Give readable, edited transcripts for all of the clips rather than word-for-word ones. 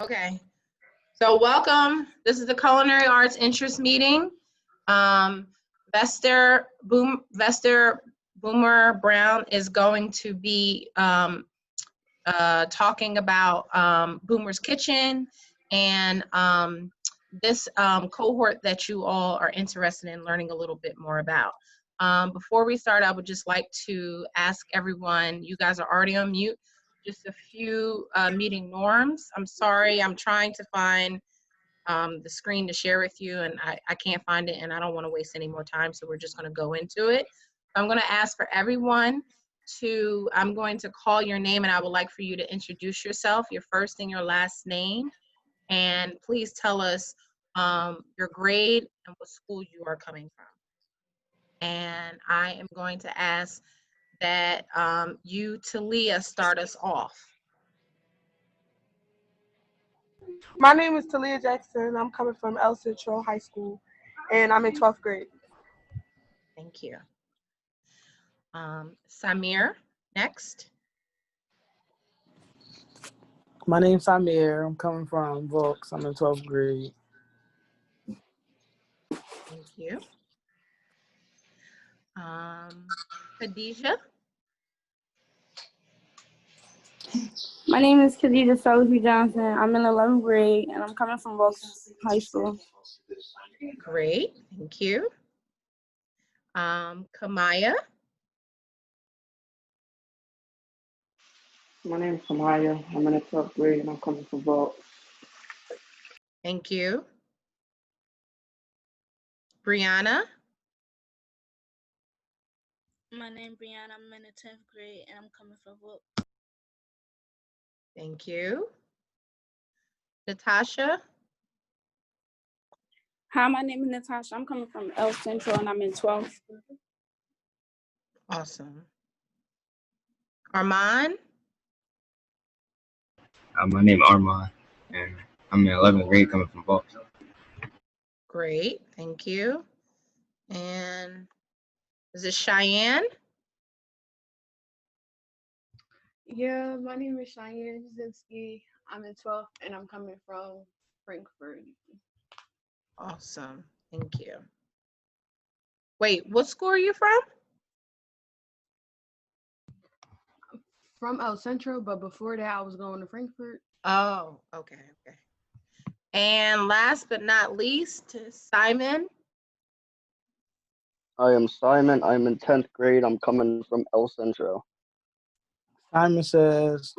Okay, so welcome. This is the Culinary Arts Interest Meeting. Vester Boomer Brown is going to be talking about Boomer's Kitchen and this cohort that you all are interested in learning a little bit more about. Before we start, I would just like to ask everyone, you guys are already on mute, just a few meeting norms. I'm sorry, I'm trying to find the screen to share with you, and I can't find it, and I don't want to waste any more time, so we're just going to go into it. I'm going to ask for everyone I'm going to call your name, and I would like for you to introduce yourself, your first and your last name, and please tell us your grade and what school you are coming from. And I am going to ask that you, Talia, start us off. My name is Talia Jackson. I'm coming from El Central High School, and I'm in 12th grade. Thank you. Samir, next. My name's Samir. I'm coming from Vaux. I'm in 12th grade. Thank you. Khadijah. My name is Khadijah Sullivan Johnson. I'm in 11th grade, and I'm coming from Vaux High School. Great, thank you. Kamaya. My name is Kamaya. I'm in the 12th grade and I'm coming from Vaux. Thank you. Brianna. My name is Brianna. I'm in the 10th grade and I'm coming from Vaux. Thank you. Natasha. Hi, my name is Natasha. I'm coming from El Central, and I'm in 12th. Awesome. Armand. My name is Armand, and I'm in 11th grade coming from Vaux. Great, thank you. And is it Cheyenne? Yeah, my name is Cheyenne Jasinski. I'm in 12th and I'm coming from Frankfurt. Awesome, thank you. Wait, what school are you from? From El Centro, but before that I was going to Frankfurt. Oh, okay. And last but not least, Simon. I am Simon. I'm in 10th grade. I'm coming from El Centro. Simon says.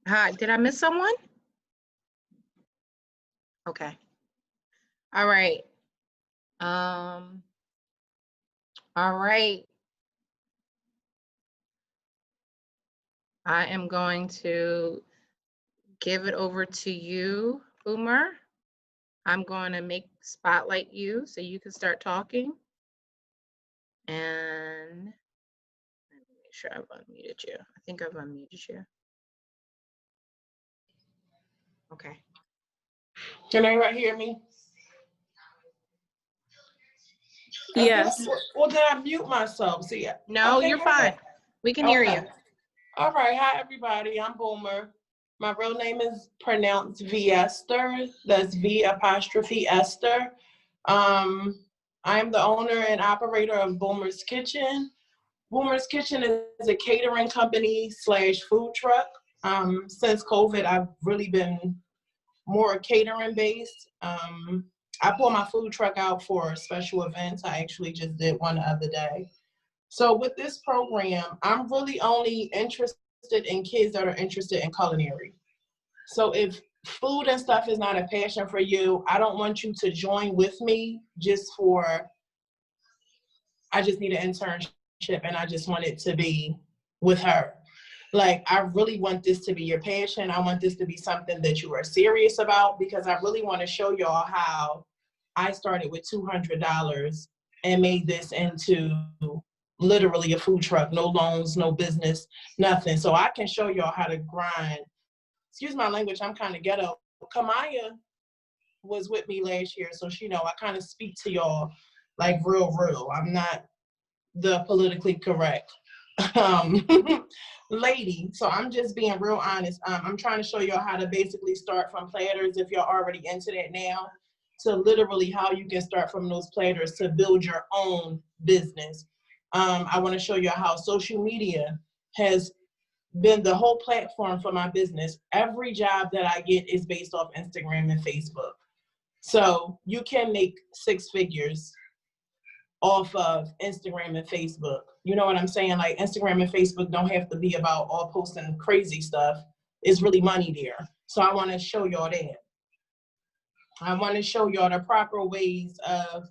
Hi, did I miss someone? Okay. All right. All right. I am going to give it over to you, Boomer. I'm going to spotlight you so you can start talking. And let me make sure I've unmuted you. I think I've unmuted you. Okay. Can everybody hear me? Yes. Well, did I mute myself? See, no, you're fine. We can hear you. All right. Hi, everybody. I'm Boomer. My real name is pronounced V. Esther. That's V' Esther. I am the owner and operator of Boomer's Kitchen. Boomer's Kitchen is a catering company / food truck. Since COVID, I've really been more catering based. I pull my food truck out for special events. I actually just did one the other day. So with this program, I'm really only interested in kids that are interested in culinary. So if food and stuff is not a passion for you, I don't want you to join with me I just need an internship and I just want it to be with her. Like, I really want this to be your passion. I want this to be something that you are serious about, because I really want to show y'all how I started with $200 and made this into literally a food truck. No loans, no business, nothing. So I can show y'all how to grind. Excuse my language, I'm kind of ghetto. Kamaya was with me last year, so she know I kind of speak to y'all like real. I'm not the politically correct. lady. So I'm just being real honest. I'm trying to show y'all how to basically start from platters if you're already into that now, to literally how you can start from those platters to build your own business. I want to show you how social media has been the whole platform for my business. Every job that I get is based off Instagram and Facebook. So you can make 6 figures off of Instagram and Facebook. You know what I'm saying? Like Instagram and Facebook don't have to be about all posting crazy stuff. It's really money there. So I want to show y'all that. I want to show y'all the proper ways of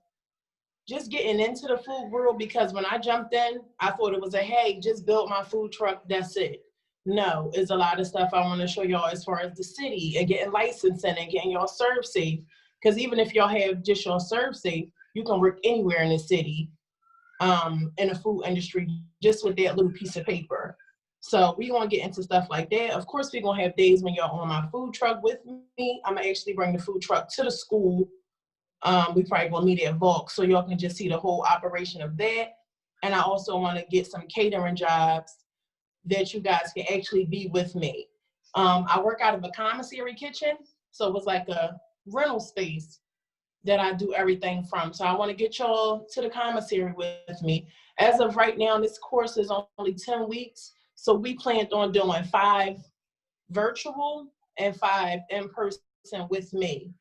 just getting into the food world, because when I jumped in, I thought it was a, hey, just build my food truck, that's it. No, it's a lot of stuff I want to show y'all as far as the city and getting licensing and getting y'all serve safe. Because even if y'all have just your serve safe, you can work anywhere in the city in the food industry just with that little piece of paper. So we gonna get into stuff like that. Of course, we're gonna have days when y'all on my food truck with me. I'm gonna actually bring the food truck to the school. We probably gonna meet at Bulk so y'all can just see the whole operation of that. And I also want to get some catering jobs that you guys can actually be with me. I work out of a commissary kitchen, so it was like a rental space that I do everything from. So I want to get y'all to the commissary with me. As of right now, this course is only 10 weeks. So we planned on doing 5 virtual and 5 in person with me.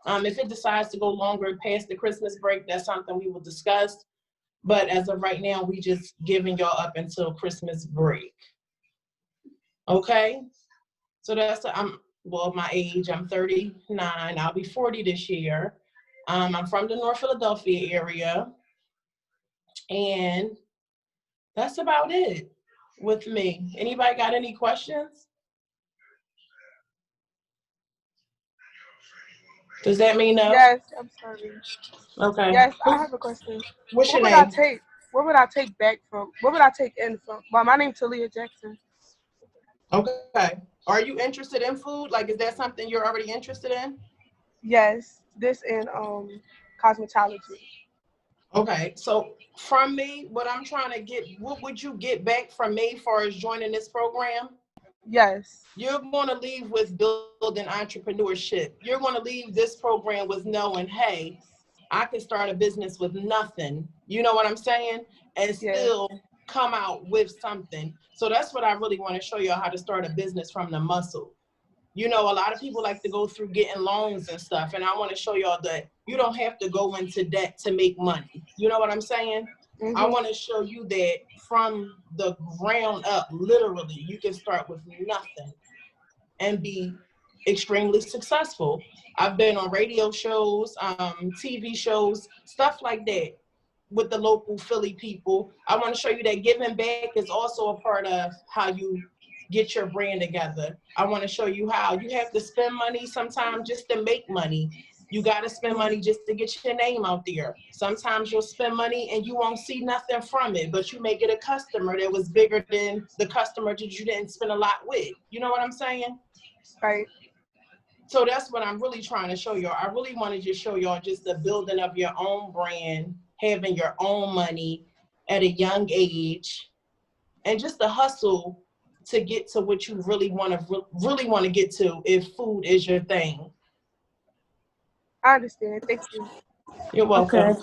If it decides to go longer past the Christmas break, that's something we will discuss. But as of right now, we just giving y'all up until Christmas break. Okay? So that's, my age, I'm 39. I'll be 40 this year. I'm from the North Philadelphia area. And that's about it with me. Anybody got any questions? Does that mean no? Yes, I'm sorry. Okay. Yes, I have a question. What's What your would I name? take? What would I take back from? What would I take in from? Well, my name's Talia Jackson. Okay. Are you interested in food? Like, is that something you're already interested in? Yes, this in cosmetology. Okay. So from me, what I'm trying to get, what would you get back from me as far as joining this program? Yes. You're going to leave with building entrepreneurship. You're going to leave this program with knowing, hey, I can start a business with nothing. You know what I'm saying? And still come out with something. So that's what I really want to show you, how to start a business from the muscle. You know, a lot of people like to go through getting loans and stuff. And I want to show y'all that you don't have to go into debt to make money. You know what I'm saying? Mm-hmm. I want to show you that from the ground up, literally, you can start with nothing and be extremely successful. I've been on radio shows, TV shows, stuff like that with the local Philly people. I want to show you that giving back is also a part of how you get your brand together. I want to show you how you have to spend money sometimes just to make money. You got to spend money just to get your name out there. Sometimes you'll spend money and you won't see nothing from it, but you may get a customer that was bigger than the customer that you didn't spend a lot with. You know what I'm saying? Right. So that's what I'm really trying to show y'all. I really want to just show y'all just the building of your own brand, having your own money at a young age, and just the hustle to get to what you really want to get to if food is your thing. I understand. Thank you. You're welcome. Okay.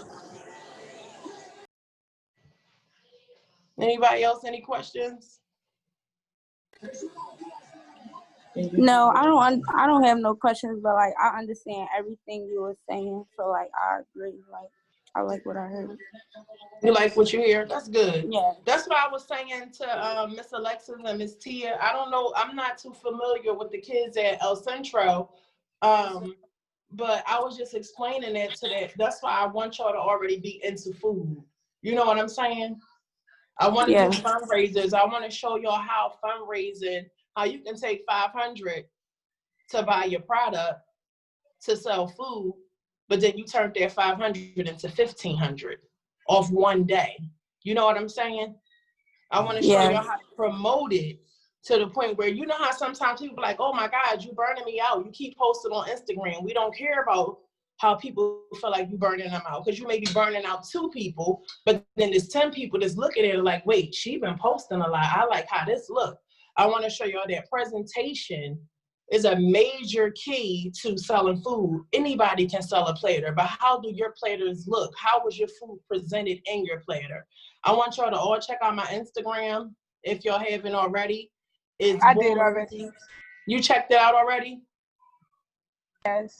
Anybody else, any questions? No, I don't have no questions, but like I understand everything you were saying, so like I agree. Like I like what I heard. You like what you hear? That's good. Yeah. That's what I was saying to Miss Alexis and Miss Tia. I don't know. I'm not too familiar with the kids at El Centro, but I was just explaining that to that. That's why I want y'all to already be into food. You know what I'm saying? I want to do fundraisers. I want to show y'all how fundraising, how you can take $500 to buy your product to sell food, but then you turn that $500 into $1,500 off one day. You know what I'm saying? I want to show y'all how to promote it to the point where, you know how sometimes people are like, oh my God, you burning me out. You keep posting on Instagram. We don't care about how people feel like you burning them out, because you may be burning out 2 people, but then there's 10 people that's looking at it like, wait, she been posting a lot. I like how this look. I want to show y'all that presentation is a major key to selling food. Anybody can sell a platter, but how do your platters look? How was your food presented in your platter? I want y'all to all check out my Instagram if y'all haven't already. I did already. You checked it out already? Yes.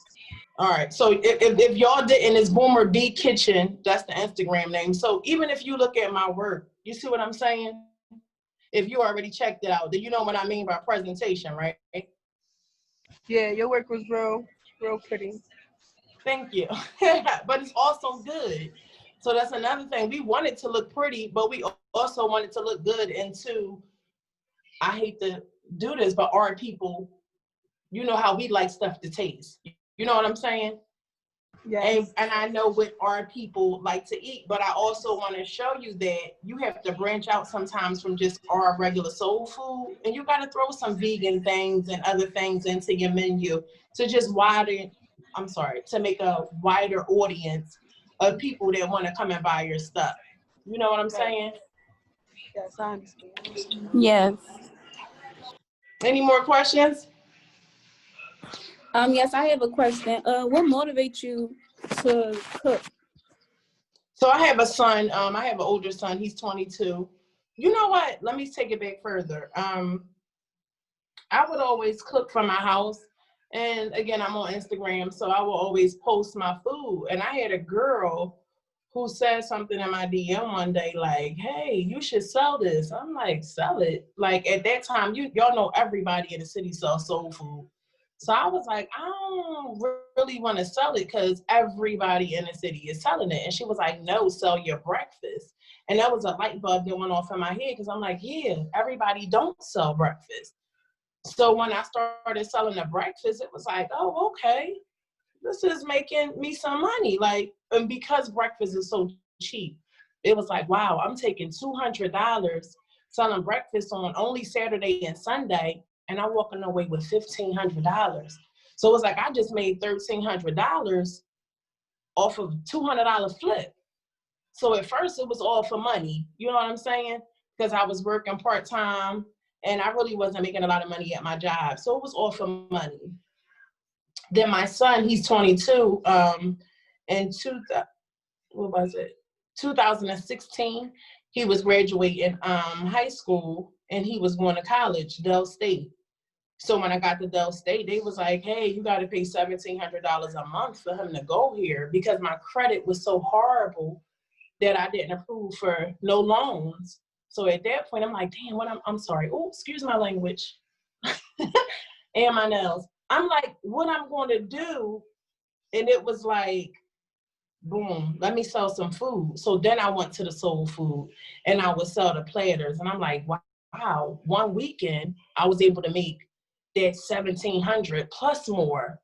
All right, so if y'all didn't, it's Boomer B Kitchen. That's the Instagram name. So even if you look at my work, you see what I'm saying? If you already checked it out, then you know what I mean by presentation, right? Yeah, your work was real pretty. Thank you. But it's also good. So that's another thing. We want it to look pretty, but we also want it to look good. And two, I hate to do this, but our people, you know how we like stuff to taste. You know what I'm saying? Yes. And I know what our people like to eat, but I also want to show you that you have to branch out sometimes from just our regular soul food, and you got to throw some vegan things and other things into your menu to just to make a wider audience of people that want to come and buy your stuff. You know what I'm saying? Yes, I understand. Yes. Any more questions? Yes, I have a question. What motivates you to cook? So I have a son. I have an older son. He's 22. You know what? Let me take it back further. I would always cook from my house. And again, I'm on Instagram, so I will always post my food. And I had a girl who said something in my DM one day, like, hey, you should sell this. I'm like, sell it? Like, at that time, y'all know everybody in the city sells soul food. So I was like, I don't really want to sell it because everybody in the city is selling it. And she was like, no, sell your breakfast. And that was a light bulb that went off in my head, because I'm like, yeah, everybody don't sell breakfast. So when I started selling the breakfast, it was like, oh, okay, this is making me some money. Like, and because breakfast is so cheap, it was like, wow, I'm taking $200 selling breakfast on only Saturday and Sunday, and I'm walking away with $1,500. So it was like, I just made $1,300 off of $200 flip. So at first it was all for money. You know what I'm saying? Because I was working part-time and I really wasn't making a lot of money at my job. So it was all for money. Then my son, he's 22, in 2016, he was graduating high school and he was going to college, Dell State. So when I got to Dell State, they was like, hey, you got to pay $1,700 a month for him to go here, because my credit was so horrible that I didn't approve for no loans. So at that point, I'm like, damn, I'm sorry. Oh, excuse my language. And my nails. I'm like, what I'm going to do? And it was like, boom, let me sell some food. So then I went to the soul food and I would sell the platters. And I'm like, wow, one weekend I was able to make that $1,700 plus more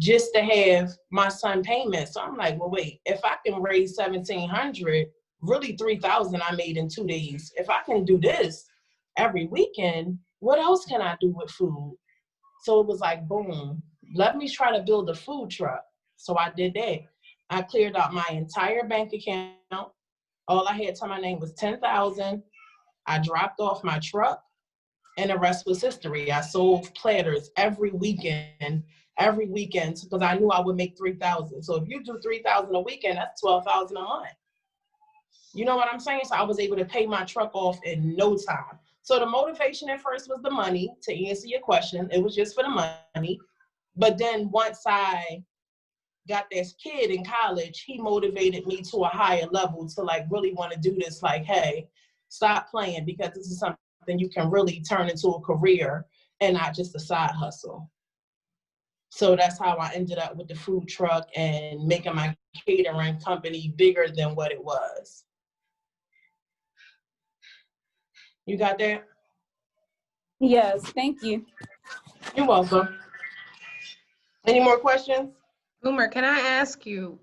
just to have my son payment. So I'm like, well, wait, if I can raise $1,700, really $3,000 I made in 2 days. If I can do this every weekend, what else can I do with food? So it was like, boom, let me try to build a food truck. So I did that. I cleared out my entire bank account. All I had to my name was $10,000. I dropped off my truck, and the rest was history. I sold platters every weekend, because I knew I would make $3,000. So if you do $3,000 a weekend, that's $12,000 a month. You know what I'm saying? So I was able to pay my truck off in no time. So the motivation at first was the money. To answer your question, it was just for the money. But then once I got this kid in college, he motivated me to a higher level to like really want to do this. Like, hey, stop playing, because this is something you can really turn into a career and not just a side hustle. So that's how I ended up with the food truck and making my catering company bigger than what it was. You got that? Yes, thank you. You're welcome. Any more questions? Boomer, can I ask you,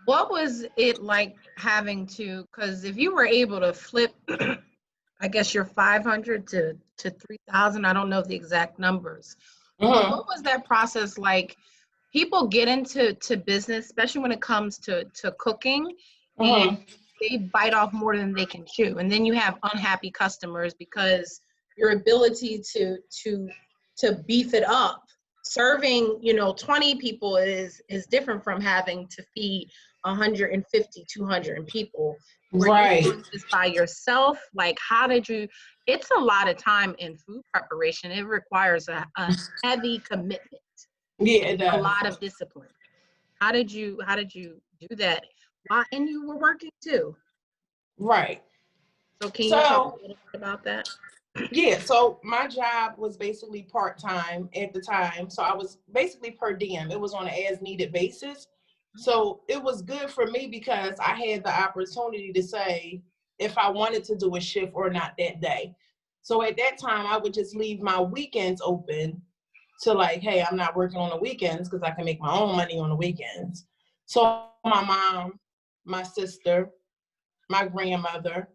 what was it like having to, because if you were able to flip, I guess your 500 to 3,000, I don't know the exact numbers. What was that process like people get into business, especially when it comes to cooking, and they bite off more than they can chew. And then you have unhappy customers because your ability to beef it up, serving, 20 people is different from having to feed 150, 200 people. Were you doing this by yourself? Like, how did you, it's a lot of time in food preparation. It requires a heavy commitment. Yeah, it does. A lot of discipline. How did you do that? And you were working too. Right. So can you talk a little bit about that? Yeah, so my job was basically part-time at the time. So I was basically per diem. It was on an as-needed basis. So it was good for me because I had the opportunity to say if I wanted to do a shift or not that day. So at that time, I would just leave my weekends open to like, hey, I'm not working on the weekends because I can make my own money on the weekends. So my mom, my sister, my grandmother,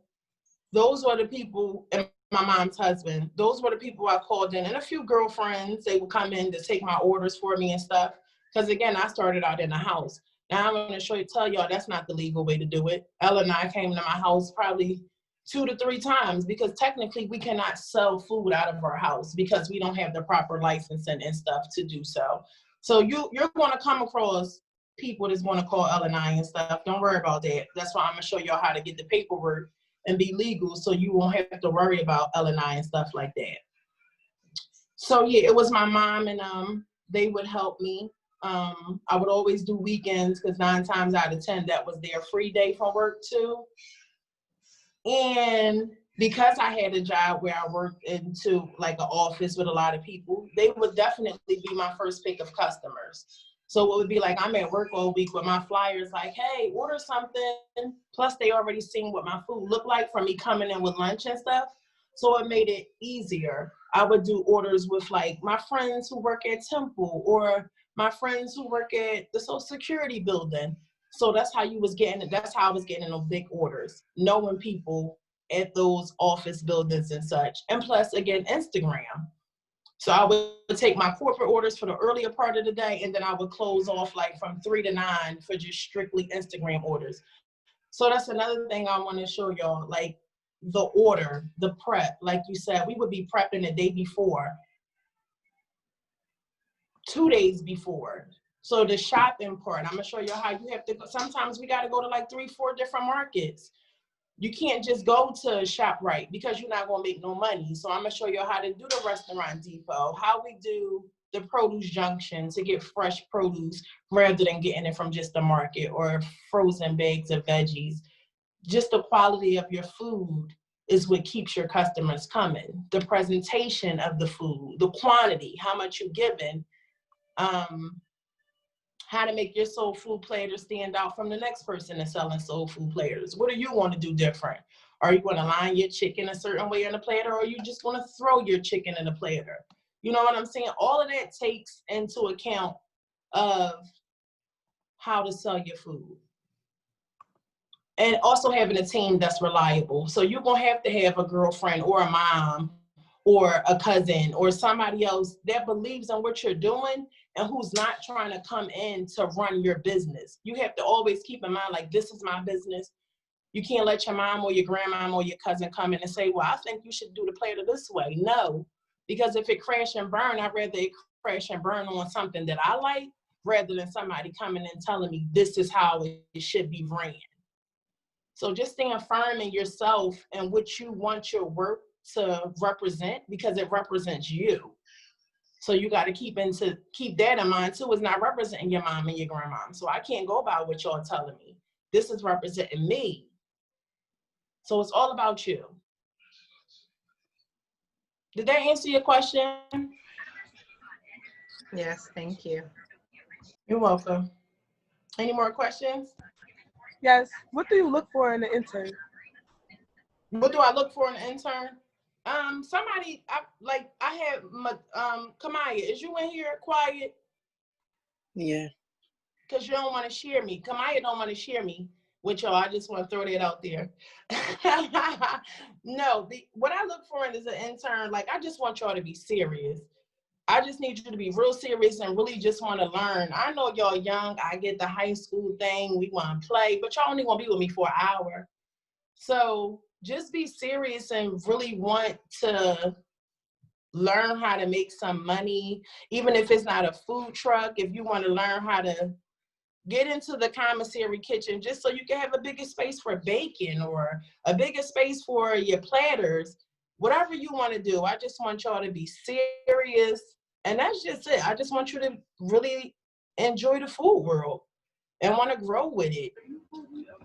those were the people, and my mom's husband, those were the people I called in, and a few girlfriends, they would come in to take my orders for me and stuff. Because again, I started out in the house. Now I'm going to tell y'all that's not the legal way to do it. Ella and I came to my house probably 2 to 3 times because technically we cannot sell food out of our house because we don't have the proper licensing and stuff to do so. So you're going to come across people that's going to call Ella and I and stuff. Don't worry about that. That's why I'm going to show y'all how to get the paperwork and be legal so you won't have to worry about L&I and stuff like that. So yeah, it was my mom and they would help me. I would always do weekends because 9 times out of 10 that was their free day from work too. And because I had a job where I worked into like an office with a lot of people, they would definitely be my first pick of customers. So it would be like, I'm at work all week with my flyers like, hey, order something. Plus they already seen what my food looked like from me coming in with lunch and stuff. So it made it easier. I would do orders with like my friends who work at Temple or my friends who work at the Social Security building. So that's how I was getting in those big orders, knowing people at those office buildings and such. And plus again, Instagram. So I would take my corporate orders for the earlier part of the day, and then I would close off like from 3 to 9 for just strictly Instagram orders. So that's another thing I want to show y'all, like the order, the prep. Like you said, we would be prepping the day before, 2 days before. So the shopping part, I'm gonna show you how you have to go. Sometimes we got to go to like 3, 4 different markets. You can't just go to ShopRite because you're not going to make no money. So I'm going to show you how to do the restaurant depot, how we do the produce junction to get fresh produce rather than getting it from just the market or frozen bags of veggies. Just the quality of your food is what keeps your customers coming. The presentation of the food, the quantity, how much you're giving, how to make your soul food platter stand out from the next person that's selling soul food platters. What do you want to do different? Are you going to line your chicken a certain way in a platter, or are you just going to throw your chicken in a platter? You know what I'm saying? All of that takes into account of how to sell your food. And also having a team that's reliable. So you're going to have a girlfriend or a mom or a cousin or somebody else that believes in what you're doing and who's not trying to come in to run your business. You have to always keep in mind, like, this is my business. You can't let your mom or your grandmom or your cousin come in and say, well, I think you should do the platter this way. No, because if it crash and burn, I'd rather it crash and burn on something that I like rather than somebody coming and telling me this is how it should be ran. So just staying firm in yourself and what you want your work to represent, because it represents you. So you got to keep that in mind too. It's not representing your mom and your grandmom. So I can't go by what y'all telling me. This is representing me. So it's all about you. Did that answer your question? Yes, thank you. You're welcome. Any more questions? Yes. What do you look for in an intern? What do I look for in an intern? Somebody, I had Kamaya, is you in here quiet? Yeah. Because you don't want to share me. Kamaya don't want to share me with y'all. I just want to throw that out there. No, what I look for is an intern, like, I just want y'all to be serious. I just need you to be real serious and really just want to learn. I know y'all young. I get the high school thing. We want to play, but y'all only want to be with me for an hour. So just be serious and really want to learn how to make some money, even if it's not a food truck. If you want to learn how to get into the commissary kitchen, just so you can have a bigger space for baking or a bigger space for your platters, whatever you want to do. I just want y'all to be serious. And that's just it. I just want you to really enjoy the food world and want to grow with it.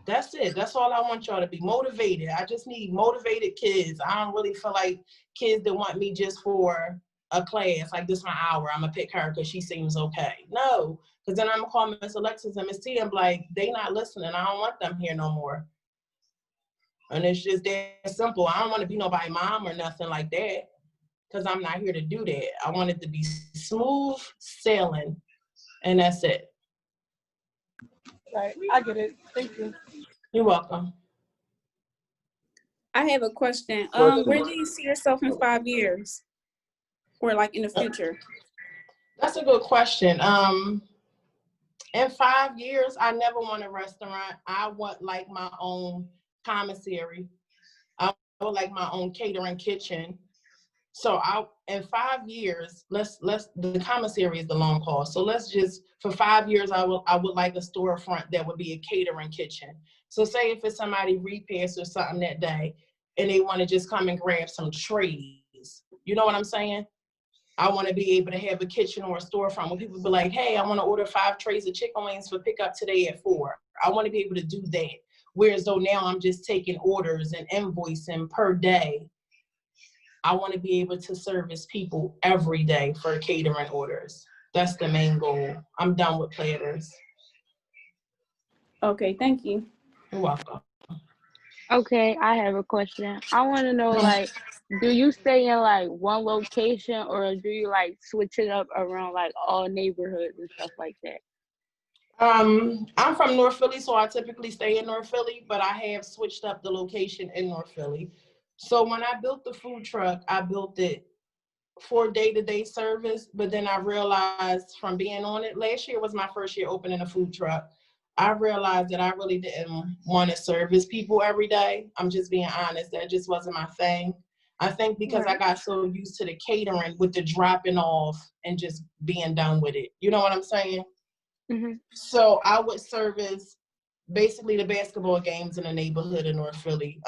That's it. That's all I want y'all to be motivated. I just need motivated kids. I don't really feel like kids that want me just for a class, like this my hour, I'm gonna pick her because she seems okay. No, because then I'm gonna call Miss Alexis and Miss T and be like, they not listening. I don't want them here no more. And it's just that simple. I don't want to be nobody's mom or nothing like that, because I'm not here to do that. I want it to be smooth sailing, and that's it. Right, I get it. Thank you. You're welcome. I have a question. Where do you see yourself in 5 years? Or like in the future? That's a good question. In 5 years, I never want a restaurant. I want like my own commissary. I would like my own catering kitchen. So in 5 years, the commissary is the long call. So let's just, for 5 years, I would like a storefront that would be a catering kitchen. So say if it's somebody repairs or something that day and they want to just come and grab some trays, you know what I'm saying? I want to be able to have a kitchen or a storefront where people be like, hey, I want to order 5 trays of chicken wings for pickup today at 4. I want to be able to do that. Whereas though now I'm just taking orders and invoicing per day. I want to be able to service people every day for catering orders. That's the main goal. I'm done with platters. Okay, thank you. You're welcome. Okay, I have a question. I want to know, like, do you stay in like one location or do you like switch it up around like all neighborhoods and stuff like that? I'm from North Philly, so I typically stay in North Philly, but I have switched up the location in North Philly. So when I built the food truck, I built it for day-to-day service, but then I realized from being on it, last year was my first year opening a food truck. I realized that I really didn't want to service people every day. I'm just being honest. That just wasn't my thing. I think because I got so used to the catering with the dropping off and just being done with it. You know what I'm saying? Mm-hmm. So I would service basically the basketball games in the neighborhood in North Philly.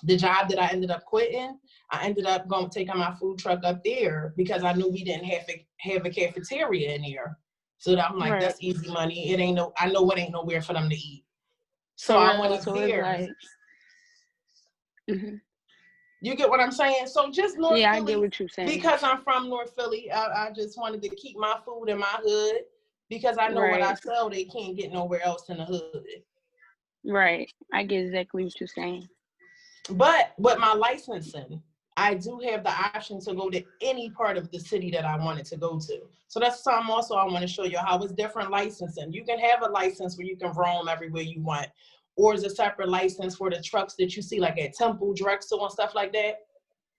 The job that I ended up quitting, I ended up taking my food truck up there because I knew we didn't have a cafeteria in here. So I'm like, that's easy money. I know it ain't nowhere for them to eat. So I went up there. Like, You get what I'm saying? So just North Philly. I get what you're saying. Because I'm from North Philly, I just wanted to keep my food in my hood because I know what I sell, they can't get nowhere else in the hood. Right. I get exactly what you're saying. But with my licensing, I do have the option to go to any part of the city that I wanted to go to. So that's something also I want to show you how it's different licensing. You can have a license where you can roam everywhere you want, or is a separate license for the trucks that you see like at Temple, Drexel, and stuff like that.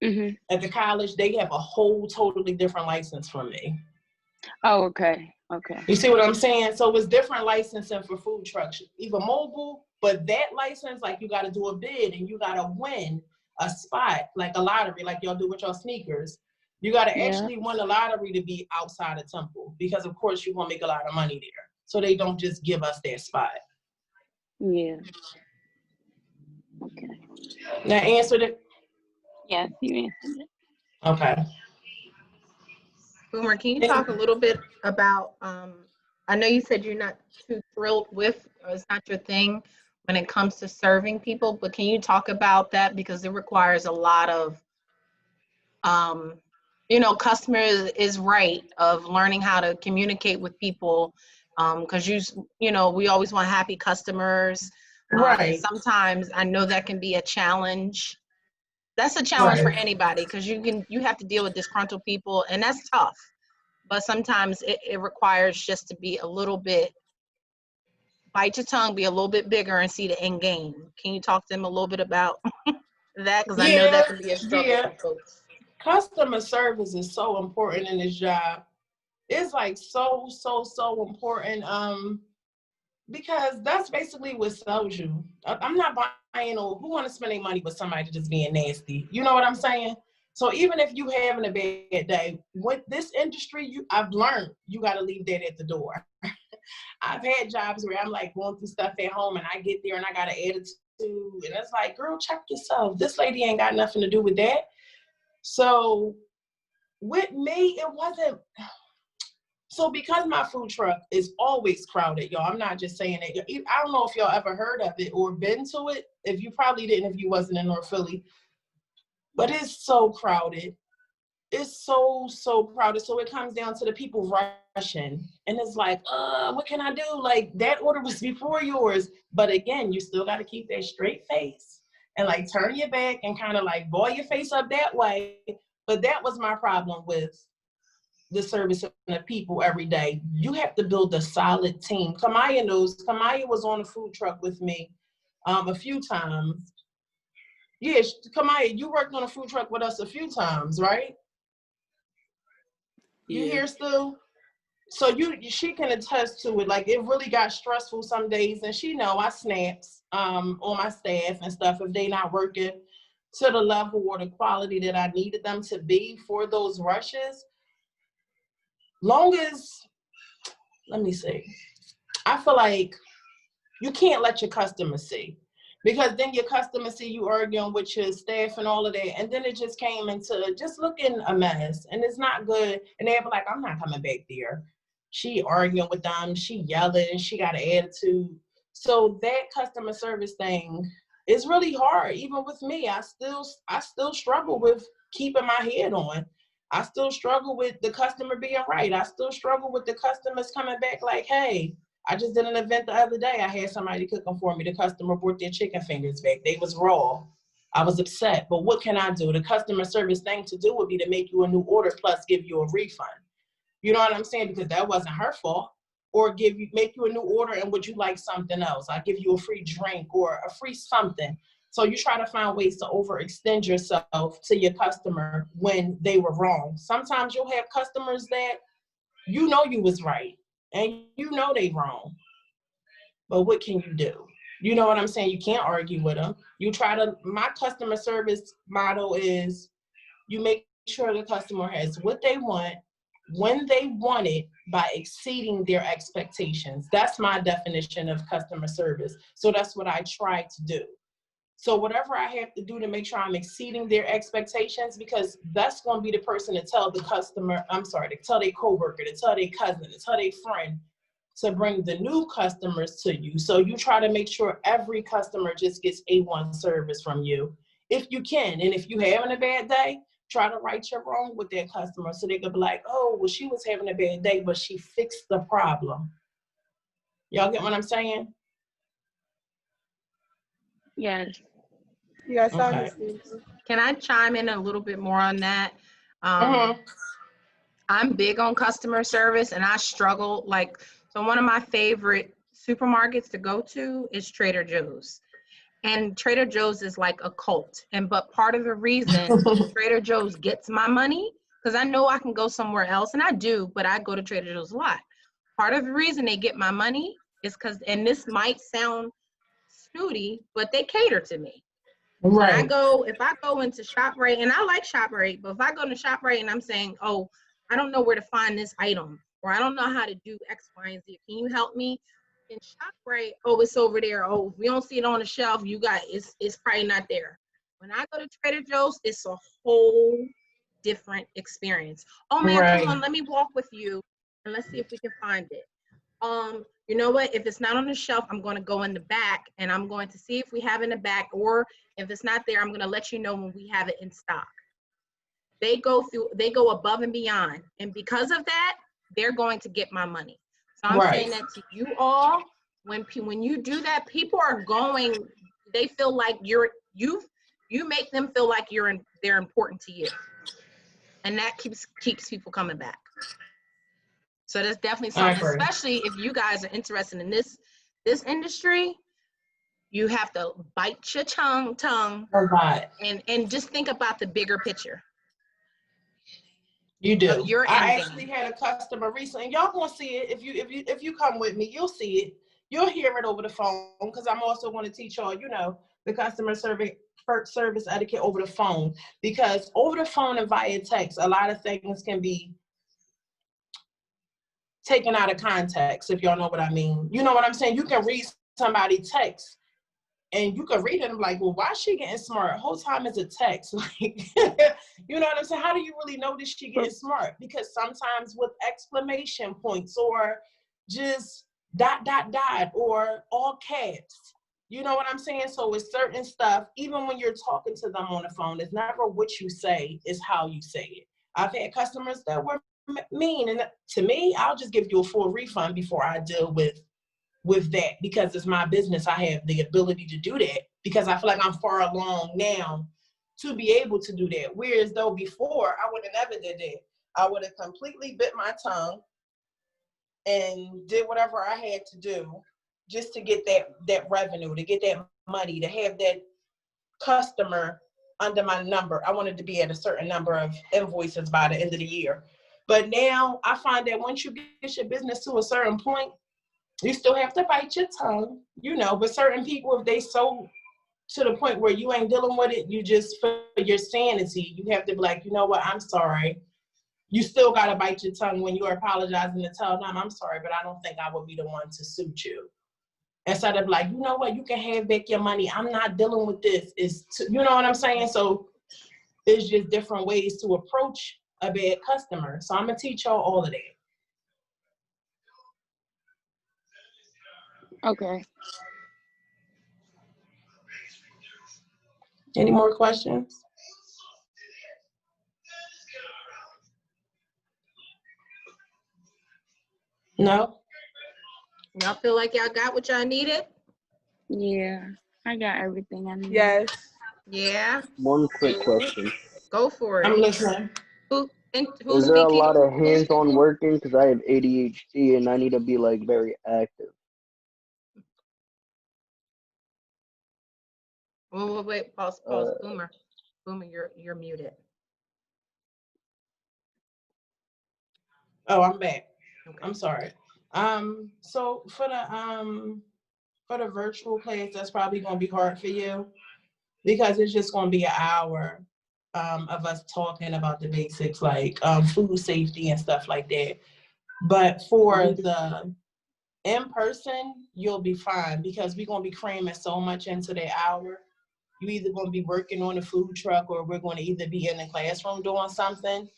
Mm-hmm. At the college, they have a whole totally different license from me. Oh, okay. Okay. You see what I'm saying? So it's different licensing for food trucks, even mobile, but that license, like you got to do a bid and you got to win a spot, like a lottery, like y'all do with your sneakers. You got to actually win a lottery to be outside of Temple because, of course, you're going to make a lot of money there. So they don't just give us that spot. Yeah. Okay. That answered it? Yes, you answered it. Okay. Boomer, can you talk a little bit about, I know you said you're not too thrilled with, or it's not your thing when it comes to serving people, but can you talk about that? Because it requires a lot of, customer is right of learning how to communicate with people. Because we always want happy customers. Right. Sometimes I know that can be a challenge. That's a challenge for anybody because you have to deal with disgruntled people, and that's tough. But sometimes it requires just to be a little bit, bite your tongue, be a little bit bigger, and see the end game. Can you talk to them a little bit about that? Because I know that can be a struggle for folks. customer service is so important in this job. It's like so important. Because that's basically what sells you. I'm not buying or who want to spend their money with somebody just being nasty. You know what I'm saying? So even if you having a bad day, with this industry, I've learned you got to leave that at the door. I've had jobs where I'm like going through stuff at home and I get there and I got an attitude and it's like, girl, check yourself. This lady ain't got nothing to do with that. So with me, it wasn't. So because my food truck is always crowded, y'all, I'm not just saying it. I don't know if y'all ever heard of it or been to it. If you probably didn't, if you wasn't in North Philly, but it's so crowded. It's so crowded. So it comes down to the people rushing and it's like, what can I do? Like that order was before yours. But again, you still got to keep that straight face and like turn your back and kind of like ball your face up that way. But that was my problem with the service of the people every day. You have to build a solid team. Kamaya knows. Kamaya was on a food truck with me a few times. Yeah, Kamaya, you worked on a food truck with us a few times, right? You Yeah. here still? So she can attest to it. Like it really got stressful some days, and she know I snaps on my staff and stuff if they not working to the level or the quality that I needed them to be for those rushes. Long as, let me see, I feel like you can't let your customers see, because then your customers see you arguing with your staff and all of that, and then it just came into just looking a mess, and it's not good. And they'll be like, I'm not coming back there. She arguing with them, she yelling, she got an attitude. So that customer service thing is really hard. Even with me, I still struggle with keeping my head on. I still struggle with the customer being right. I still struggle with the customers coming back like, hey, I just did an event the other day. I had somebody cooking for me. The customer brought their chicken fingers back. They was raw. I was upset, but what can I do? The customer service thing to do would be to make you a new order plus give you a refund. You know what I'm saying? Because that wasn't her fault. Or make you a new order and would you like something else? I'll give you a free drink or a free something. So you try to find ways to overextend yourself to your customer when they were wrong. Sometimes you'll have customers that you know you was right and you know they wrong. But what can you do? You know what I'm saying? You can't argue with them. My customer service motto is you make sure the customer has what they want, when they want it, by exceeding their expectations. That's my definition of customer service. So that's what I try to do. So whatever I have to do to make sure I'm exceeding their expectations, because that's going to be the person to tell the customer, to tell their coworker, to tell their cousin, to tell their friend, to bring the new customers to you. So you try to make sure every customer just gets A1 service from you, if you can. And if you're having a bad day, try to right your wrong with that customer so they could be like, oh, well, she was having a bad day, but she fixed the problem. Y'all get what I'm saying? Yes. Yes, I Okay. understand. Can I chime in a little bit more on that? I'm big on customer service and I struggle. So one of my favorite supermarkets to go to is Trader Joe's. And Trader Joe's is like a cult. But part of the reason Trader Joe's gets my money, because I know I can go somewhere else, and I do, but I go to Trader Joe's a lot. Part of the reason they get my money is because, and this might sound snooty, but they cater to me. Right. So if I go into ShopRite, and I like ShopRite, but if I go to ShopRite and I'm saying, oh, I don't know where to find this item, or I don't know how to do X, Y, and Z, can you help me? In ShopRite, oh, it's over there. Oh, if we don't see it on the shelf, it's probably not there. When I go to Trader Joe's, it's a whole different experience. Oh man, Right. come on, let me walk with you and let's see if we can find it. You know what? If it's not on the shelf, I'm going to go in the back and I'm going to see if we have it in the back, or if it's not there, I'm going to let you know when we have it in stock. They go above and beyond. And because of that, they're going to get my money. So I'm saying that to you all, when you do that, people are they feel like you make them feel like they're important to you. And that keeps people coming back. So that's definitely something, especially if you guys are interested in this industry, you have to bite your tongue and just think about the bigger picture. You do. of your I end actually game. had a customer recently, and y'all gonna see it if you come with me. You'll see it. You'll hear it over the phone because I'm also going to teach y'all, the customer service etiquette over the phone, because over the phone and via text, a lot of things can be taken out of context, if y'all know what I mean. You know what I'm saying? You can read somebody text and you can read it and be like, well, why is she getting smart? Whole time it's a text. Like, you know what I'm saying? How do you really know that she getting smart? Because sometimes with exclamation points or just ... or all caps. You know what I'm saying? So with certain stuff, even when you're talking to them on the phone, it's never what you say, it's how you say it. I've had customers that were mean, and to me, I'll just give you a full refund before I deal with that, because it's my business. I have the ability to do that because I feel like I'm far along now to be able to do that. Whereas though before, I would have never did that. I would have completely bit my tongue and did whatever I had to do just to get that revenue, to get that money, to have that customer under my number. I wanted to be at a certain number of invoices by the end of the year. But now I find that once you get your business to a certain point, you still have to bite your tongue, but certain people, if they so to the point where you ain't dealing with it, you just, for your sanity, you have to be like, you know what, I'm sorry. You still got to bite your tongue when you're apologizing and tell them, I'm sorry, but I don't think I would be the one to suit you. Instead of like, you know what, you can have back your money. I'm not dealing with this. You know what I'm saying? So it's just different ways to approach a bad customer. So I'm going to teach y'all all of that. Okay. Any more questions? No? Y'all feel like y'all got what y'all needed? Yeah, I got everything I need. Yes. Yeah. One quick question. Go for it. I'm listening. Who's Is there a speaking? lot of hands-on working? Because I have ADHD and I need to be like very active. Wait, pause. Boomer, you're muted. Oh, I'm back. Okay. I'm sorry. So for the virtual class, that's probably gonna be hard for you because it's just gonna be an hour of us talking about the basics like food safety and stuff like that. But for the in person, you'll be fine because we're gonna be cramming so much into that hour. You either gonna be working on a food truck or we're gonna either be in the classroom doing something.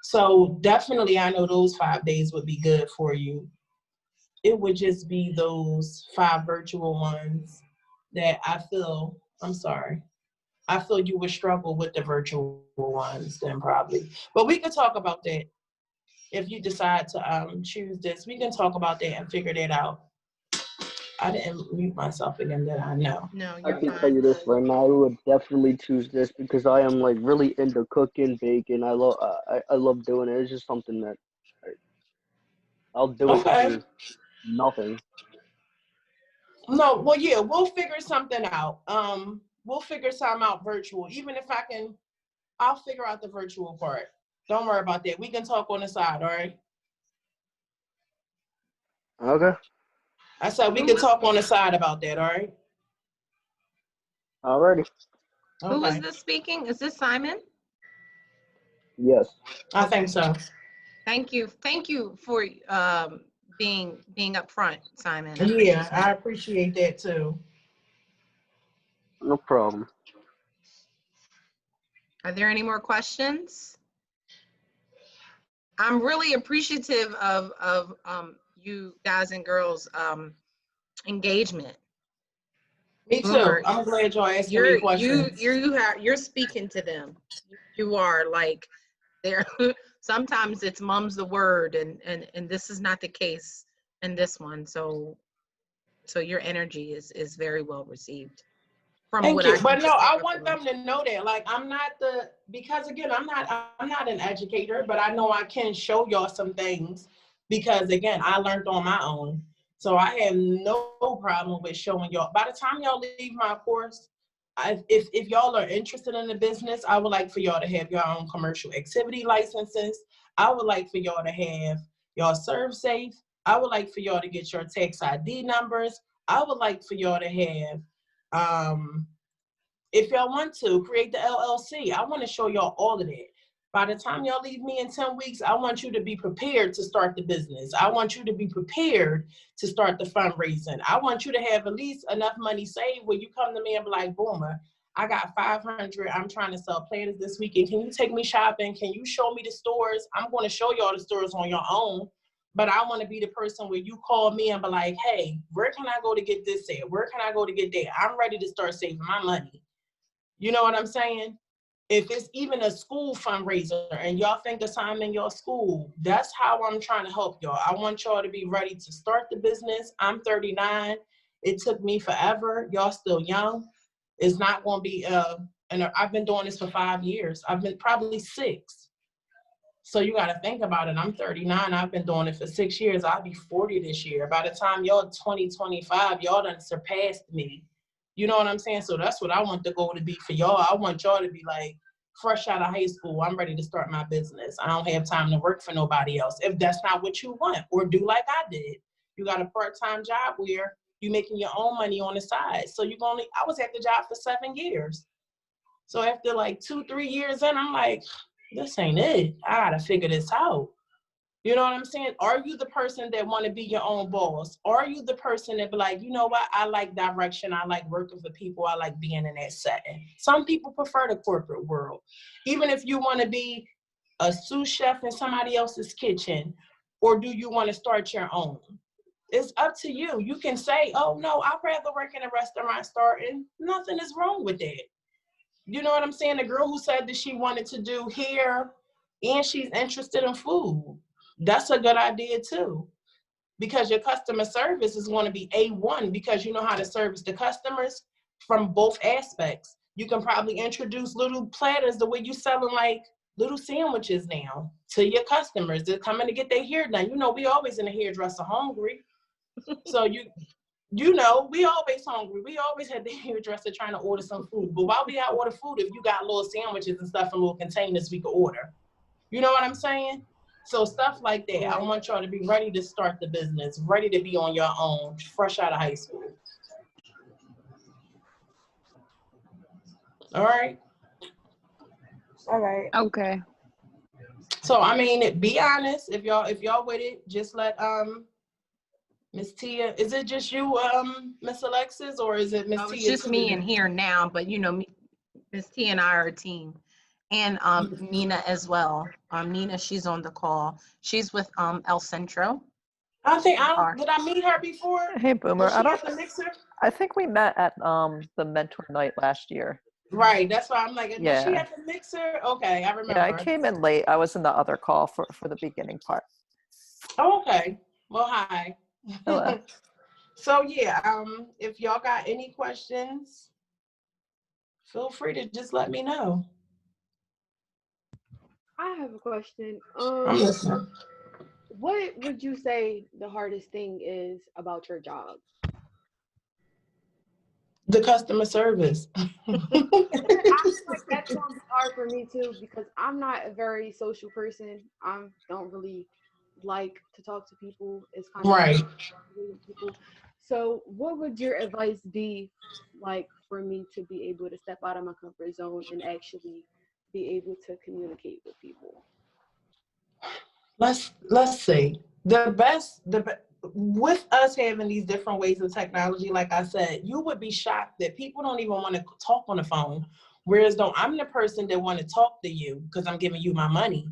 So definitely, I know those 5 days would be good for you. It would just be those 5 virtual ones that I feel you would struggle with the virtual ones then probably. But we could talk about that if you decide to choose this. We can talk about that and figure that out. I didn't mute myself again, did I? No. No, I you're can tell fine. you this right now. I would definitely choose this because I am like really into cooking, baking. I love doing it. It's just something that I'll do it Okay. for nothing. No, well, yeah, we'll figure something out. We'll figure something out virtual. Even if I'll figure out the virtual part. Don't worry about that. We can talk on the side, all right? Okay. I said we can talk on the side about that, all right? Alrighty. Okay. Who is Okay. this speaking? Is this Simon? Yes. I think so. Thank you for being upfront, Simon. Yeah, I appreciate that too. No problem. Are there any more questions? I'm really appreciative of you guys and girls engagement. Me too. Boomer, I'm glad y'all asking me questions. you're speaking to them. You are like there. Sometimes it's mum's the word, and this is not the case in this one. So your energy is very well received. Thank you. But no, I want them to know that. Like, because again, I'm not an educator, but I know I can show y'all some things because again, I learned on my own. So I have no problem with showing y'all. By the time y'all leave my course, if y'all are interested in the business, I would like for y'all to have your own commercial activity licenses. I would like for y'all to have y'all serve safe. I would like for y'all to get your tax ID numbers. I would like for y'all to have, if y'all want to, create the LLC. I want to show y'all all of that. By the time y'all leave me in 10 weeks, I want you to be prepared to start the business. I want you to be prepared to start the fundraising. I want you to have at least enough money saved where you come to me and be like, Boomer, I got 500. I'm trying to sell platters this weekend. Can you take me shopping? Can you show me the stores? I'm going to show y'all the stores on your own. But I want to be the person where you call me and be like, hey, where can I go to get this at? Where can I go to get that? I'm ready to start saving my money. You know what I'm saying? If it's even a school fundraiser and y'all think of something in your school, that's how I'm trying to help y'all. I want y'all to be ready to start the business. I'm 39. It took me forever. Y'all still young. It's not going to be, and I've been doing this for 5 years. I've been probably 6. So you got to think about it. I'm 39. I've been doing it for 6 years. I'll be 40 this year. By the time y'all 2025, y'all done surpassed me. You know what I'm saying? So that's what I want the goal to be for y'all. I want y'all to be like, fresh out of high school, I'm ready to start my business. I don't have time to work for nobody else. If that's not what you want, or do like I did. You got a part-time job where you're making your own money on the side. So I was at the job for 7 years. So after like 2-3 years in, I'm like, this ain't it. I gotta figure this out. You know what I'm saying? Are you the person that want to be your own boss? Are you the person that be like, you know what? I like direction. I like working for people. I like being in that setting. Some people prefer the corporate world. Even if you want to be a sous chef in somebody else's kitchen, or do you want to start your own? It's up to you. You can say, oh, no, I'd rather work in a restaurant starting. Nothing is wrong with that. You know what I'm saying? The girl who said that she wanted to do hair and she's interested in food. That's a good idea too, because your customer service is going to be A1 because you know how to service the customers from both aspects. You can probably introduce little platters the way you selling like little sandwiches now to your customers. They're coming to get their hair done. You know, we always in the hairdresser hungry. So you know, we always hungry. We always had the hairdresser trying to order some food. But why we gotta order food if you got little sandwiches and stuff in little containers we could order? You know what I'm saying? So stuff like that. I want y'all to be ready to start the business, ready to be on your own, fresh out of high school. All right. All right. Okay. So I mean, be honest. If y'all with it, just let Miss Tia. Is it just you, Miss Alexis, or is it Miss Tia? It's just me in here now, but you know, Miss Tia and I are a team. And Nina as well. Nina, she's on the call. She's with El Centro. Did I meet her before? Hey, Boomer. I think we met at the mentor night last year. Right. That's why I'm like, yeah. Does she have the mixer? Okay, I remember. Yeah, I came in late. I was in the other call for the beginning part. Oh, okay. Well, hi. Hello. So yeah, if y'all got any questions, feel free to just let me know. I have a question. I'm listening. What would you say the hardest thing is about your job? The customer service. I feel like that's gonna be hard for me too because I'm not a very social person. I don't really like to talk to people. It's kind of right. People. So, what would your advice be, like, for me to be able to step out of my comfort zone and actually be able to communicate with people? Let's see. With us having these different ways of technology, like I said, you would be shocked that people don't even want to talk on the phone. Whereas though I'm the person that want to talk to you because I'm giving you my money.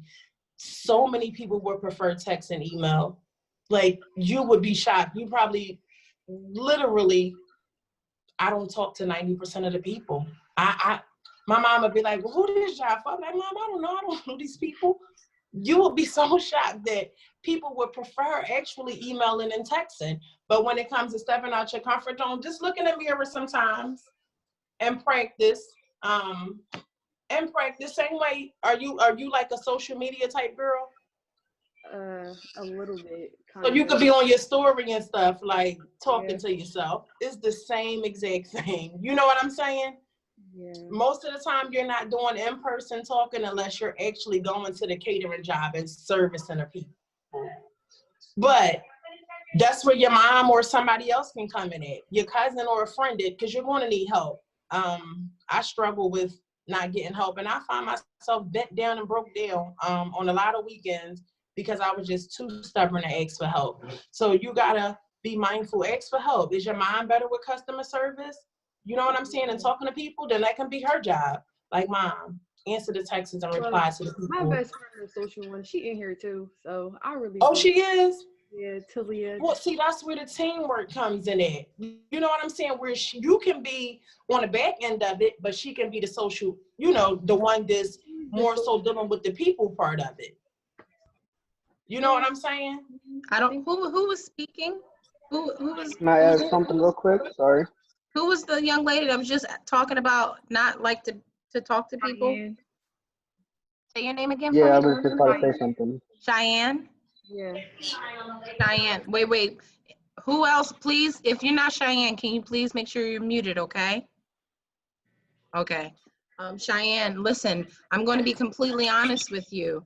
So many people would prefer text and email. Like, you would be shocked. You probably literally, I don't talk to 90% of the people. My mom would be like, well, who this job for? I'm like, Mom, I don't know. I don't know these people. You will be so shocked that people would prefer actually emailing and texting. But when it comes to stepping out your comfort zone, just look in the mirror sometimes and practice. Same way, are you like a social media type girl? A little bit. So you could be on your story and stuff, like talking to yourself. It's the same exact thing. You know what I'm saying? Most of the time, you're not doing in-person talking unless you're actually going to the catering job and servicing the people. But that's where your mom or somebody else can come in at, your cousin or a friend, because you're going to need help. I struggle with not getting help, and I find myself bent down and broke down on a lot of weekends because I was just too stubborn to ask for help. So you gotta be mindful, ask for help. Is your mom better with customer service? You know what I'm saying? And talking to people, then that can be her job. Like, mom, answer the texts and reply to the people. My best friend is social one. She in here too, so I really. Oh, she is? Yeah, Talia. Well, see, that's where the teamwork comes in at. You know what I'm saying? Where you can be on the back end of it, but she can be the social, the one that's more so dealing with the people part of it. You know what I'm saying? I don't. Who was speaking? Who was? Can I add something real quick? Sorry. Who was the young lady that was just talking about not like to talk to people? Say your name again. Yeah, I for me. was just about to say something. Cheyenne. Yeah. Cheyenne. Wait. Who else, please? If you're not Cheyenne, can you please make sure you're muted, okay? Okay. Cheyenne, listen, I'm going to be completely honest with you.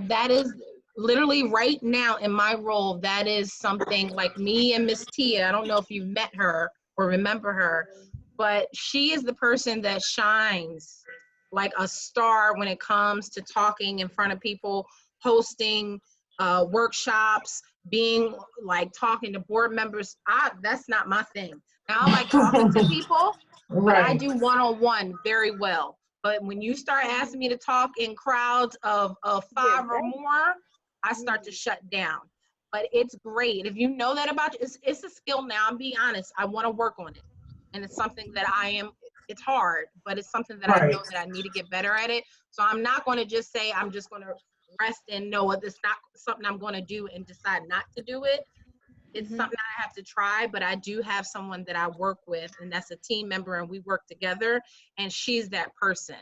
That is literally right now in my role, that is something like me and Miss Tia. I don't know if you've met her or remember her, but she is the person that shines like a star when it comes to talking in front of people, hosting workshops, being like talking to board members. That's not my thing. Now I like talking to people, but I do one-on-one very well. But when you start asking me to talk in crowds of 5 or more, I start to shut down. But it's great. If you know that about you, it's a skill now. I'm being honest. I want to work on it. And it's something that it's hard, but it's something that I know that I need to get better at it. So I'm not going to just say I'm just going to rest and know it's not something I'm going to do and decide not to do it. It's something I have to try, but I do have someone that I work with, and that's a team member, and we work together, and she's that person.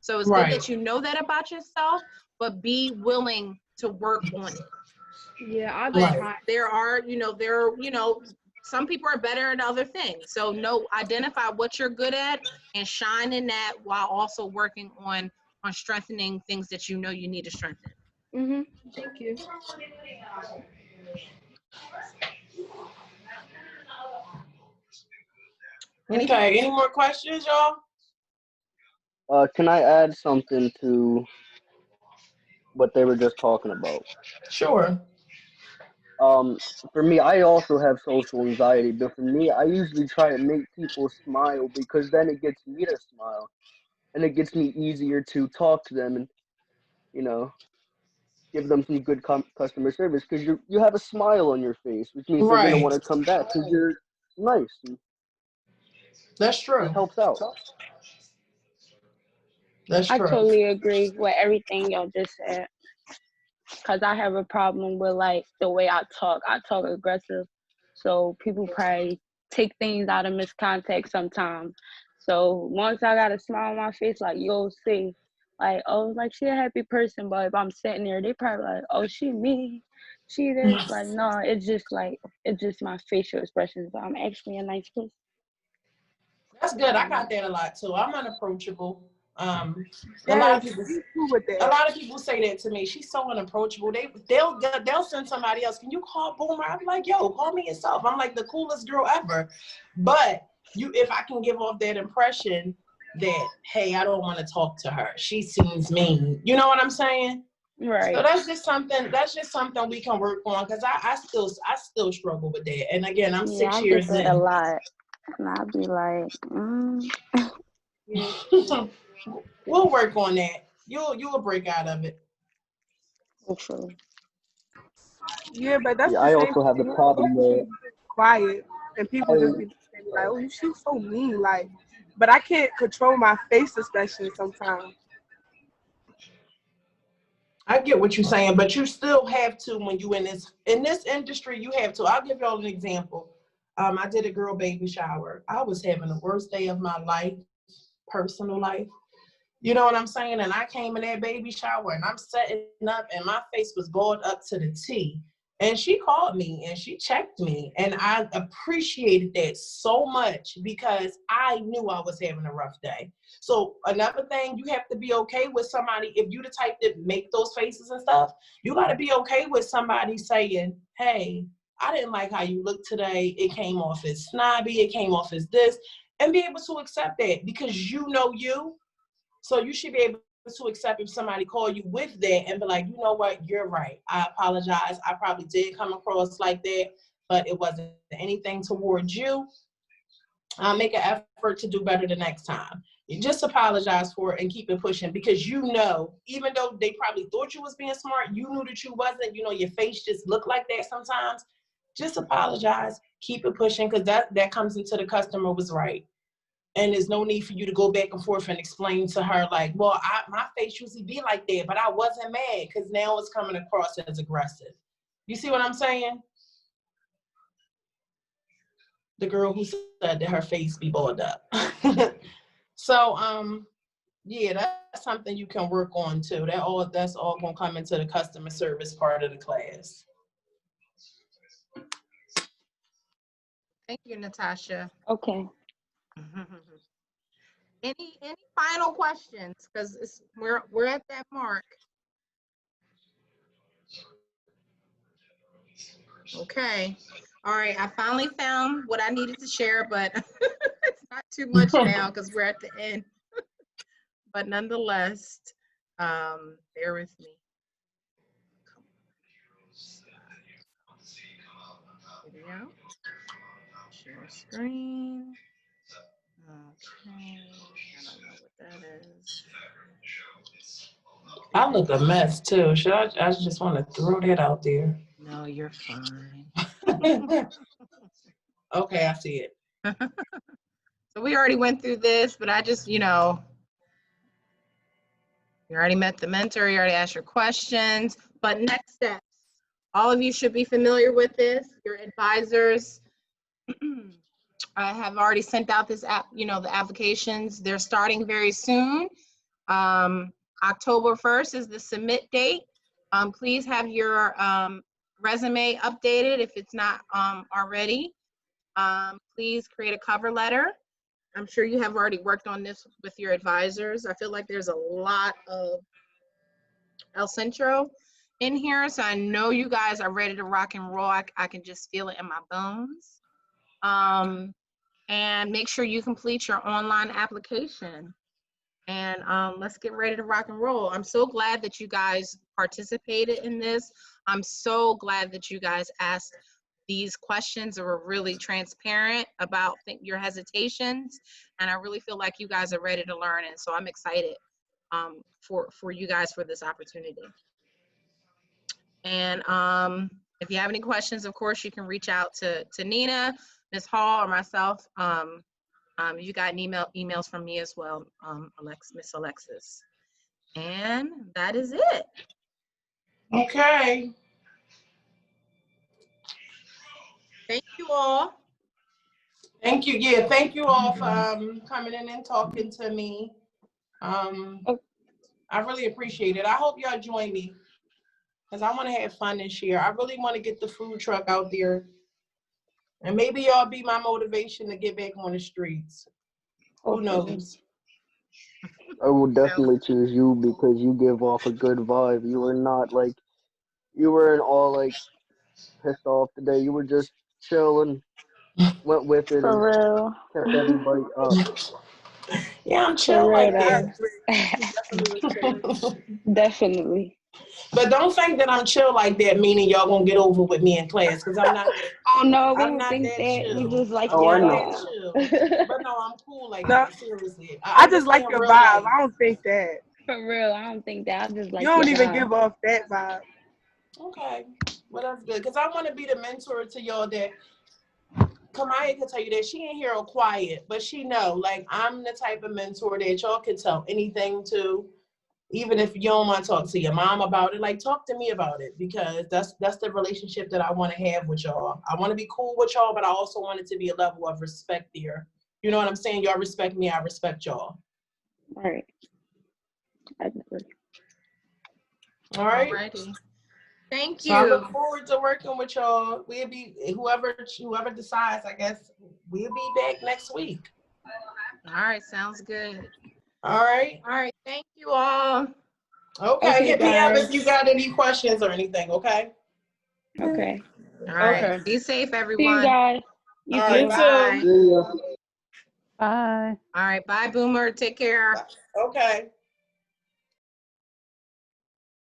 So it's good that you know that about yourself, but be willing to work on it. Yeah, I've been trying. There are, some people are better at other things. So identify what you're good at and shine in that while also working on strengthening things that you know you need to strengthen. Thank you. Okay, any more questions, y'all? Can I add something to what they were just talking about? Sure. For me, I also have social anxiety, but for me, I usually try to make people smile because then it gets me to smile, and it gets me easier to talk to them and, give them some good customer service because you have a smile on your face, which means they're gonna want to come back because you're nice. That's true. It helps out. That's I true. totally agree with everything y'all just said. Cause I have a problem with like the way I talk. I talk aggressive, so people probably take things out of miscontext sometimes. So once I got a smile on my face, like you'll see, like like she a happy person. But if I'm sitting there, they probably like, oh she mean, she this. Like no, it's just my facial expressions. But I'm actually a nice person. That's good. I got that a lot too. I'm unapproachable. A lot of people say that to me. She's so unapproachable. They'll send somebody else. Can you call Boomer? I'm like, yo, call me yourself. I'm like the coolest girl ever. But if I can give off that impression that, hey, I don't want to talk to her. She seems mean. You know what I'm saying? Right. So that's just something we can work on because I still struggle with that. And again, I'm 6 years in. I get that a lot. And I'll be like, We'll work on that. You'll break out of it. Hopefully. Yeah, but that's the I same also have the problem where quiet and people just be like, oh, she's so mean. Like, but I can't control my face expression sometimes. I get what you're saying, but you still have to when you in this industry. You have to. I'll give y'all an example. I did a girl baby shower. I was having the worst day of my life, personal life. You know what I'm saying? And I came in that baby shower and I'm setting up and my face was going up to the T. And she called me and she checked me, and I appreciated that so much because I knew I was having a rough day. So another thing, you have to be okay with somebody, if you the type that make those faces and stuff, you got to be okay with somebody saying, hey, I didn't like how you look today. It came off as snobby. It came off as this, and be able to accept that because you know you. So you should be able to accept if somebody call you with that and be like, you know what, you're right. I apologize. I probably did come across like that, but it wasn't anything towards you. I'll make an effort to do better the next time. You just apologize for it and keep it pushing because you know, even though they probably thought you was being smart, you knew that you wasn't. You know, your face just looked like that sometimes. Just apologize. Keep it pushing because that comes into the customer was right. And there's no need for you to go back and forth and explain to her like, well, my face usually be like that, but I wasn't mad because now it's coming across as aggressive. You see what I'm saying? The girl who said that her face be balled up. So, yeah, that's something you can work on too. That's all gonna come into the customer service part of the class. Thank you, Natasha. Okay. Any final questions? Because we're at that mark. Okay. All right. I finally found what I needed to share, but it's not too much now because we're at the end. But nonetheless, bear with me. Video. Share screen. Okay. I don't know what that is. I look a mess too. I just want to throw that out there. No, you're fine. Okay, I see it. So we already went through this, but I just, you already met the mentor, you already asked your questions, but next steps. All of you should be familiar with this. Your advisors have already sent out this app, the applications. They're starting very soon. October 1st is the submit date. Please have your resume updated if it's not already. Please create a cover letter. I'm sure you have already worked on this with your advisors. I feel like there's a lot of El Centro in here, so I know you guys are ready to rock and roll. I can just feel it in my bones. And make sure you complete your online application. And let's get ready to rock and roll. I'm so glad that you guys participated in this. I'm so glad that you guys asked these questions and were really transparent about your hesitations. And I really feel like you guys are ready to learn. And so I'm excited for you guys for this opportunity. And if you have any questions, of course, you can reach out to Nina, Ms. Hall, or myself. You got emails from me as well, Miss Alexis. And that is it. Okay. Thank you all. Thank you. Yeah, thank you all for coming in and talking to me. I really appreciate it. I hope y'all join me because I want to have fun this year. I really want to get the food truck out there. And maybe y'all be my motivation to get back on the streets. Who knows? I will definitely choose you because you give off a good vibe. You were not like, you weren't all like pissed off today. You were just chilling, went with it, For and real. kept everybody up. Yeah, I'm chill like that. Definitely. But don't think that I'm chill like that, meaning y'all gonna get over with me in class, because I'm not. Oh no, we I'm don't not think that that. chill. We just like Oh, your I know. vibe. But no, I'm cool like No, that. Seriously, I just like your real vibe. life. I don't think that. For real, I don't think that. I just like You don't your even vibe. give off that vibe. Okay, well that's good, because I want to be the mentor to y'all that. Kamaya can tell you that she ain't here or quiet, but she know, like, I'm the type of mentor that y'all can tell anything to. Even if you don't want to talk to your mom about it, like, talk to me about it, because that's the relationship that I want to have with y'all. I want to be cool with y'all, but I also want it to be a level of respect there. You know what I'm saying? Y'all respect me, I respect y'all. All right. I agree. All right. Alrighty. Thank So I you. look forward to working with y'all. We'll be whoever decides. I guess we'll be back next week. All right, sounds good. All right. All right, thank you all. Okay, hit me up guys. if you got any questions or anything. Okay. Okay. All right, Okay. be safe, See you everyone. guys. All All right, right. bye. See ya. Bye. All right, bye, Boomer. Take care. Okay.